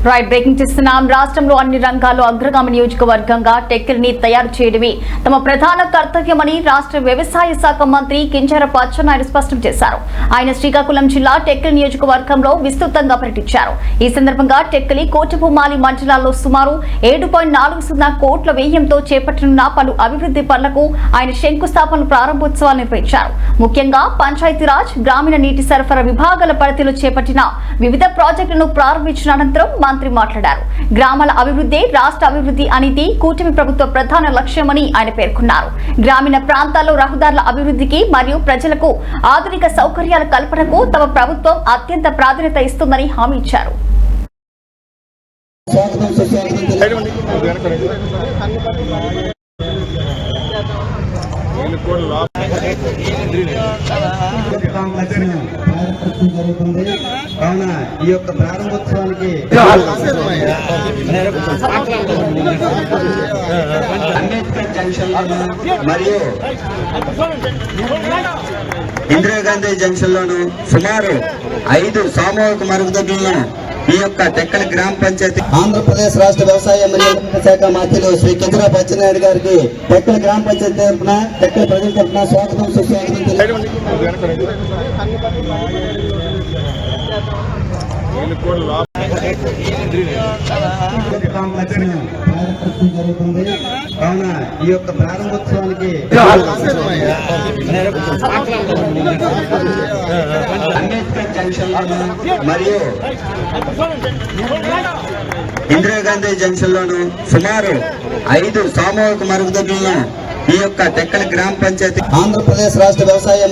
Right breaking చేస్తున్నాం. రాష్ట్రంలో అన్ని రంగాల్లో అగ్రగామి నియోజకవర్గంగా టెక్కలిని తయారు చేయడమే తమ ప్రధాన కర్తవ్యమని రాష్ట్ర వ్యవసాయ శాఖ మంత్రి కింజరాపు అచ్చెన్నాయుడు స్పష్టం చేశారు. ఆయన శ్రీకాకుళం జిల్లా టెక్కలి నియోజకవర్గంలో విస్తృతంగా పర్యటించారు. ఈ సందర్భంగా టెక్కలి కోటపుమాలి మండలాల్లో సుమారు 7.40 కోట్ల వ్యయంతో చేపట్టనున్న పలు అభివృద్ధి పనులకు ఆయన శంకుస్థాపన ప్రారంభోత్సవాలు నిర్వహించారు. ముఖ్యంగా పంచాయతీరాజ్, గ్రామీణ నీటి సరఫరా విభాగాల పరిధిలో చేపట్టిన వివిధ ప్రాజెక్టులను ప్రారంభించిన అనంతరం మంత్రి మాట్లాడారు. గ్రామాల అభివృద్ధి రాష్ట్ర అభివృద్ధి అనేది కూటమి ప్రభుత్వ ప్రధాన లక్ష్యమని ఆయన పేర్కొన్నారు. గ్రామీణ ప్రాంతాల్లో రహదారుల అభివృద్ధికి మరియు ప్రజలకు ఆధునిక సౌకర్యాల కల్పనకు తమ ప్రభుత్వం అత్యంత ప్రాధాన్యత ఇస్తుందని హామీ ఇచ్చారు. జరుగుతుంది కావున ఈ యొక్క ప్రారంభోత్సవానికి అంబేద్కర్ జంక్షన్ లోను మరియు ఇందిరాగాంధీ జంక్షన్ లోను సుమారు 5 సామూహిక మరుగుదొడ్లను ఈ యొక్క టెక్కలి గ్రామ పంచాయతీ ఆంధ్రప్రదేశ్ రాష్ట్ర వ్యవసాయ మరియు శాఖ మంత్రులు శ్రీ కింజరాపు అచ్చెన్నాయుడు గారికి టెక్కలి గ్రామ పంచాయతీ తరఫున టెక్కలి ప్రజల తరఫున స్వాగతం సుస్వాగతం జరుగుతుంది కావున ఈ యొక్క ప్రారంభోత్సవానికి అంబేద్కర్ జంక్షన్ లోను మరియు ఇందిరాగాంధీ జంక్షన్ లోను సుమారు 5 సామూహిక మరుగుదొడ్లను ఈ యొక్క టెక్కలి గ్రామ పంచాయతీ ఆంధ్రప్రదేశ్ రాష్ట్ర వ్యవసాయ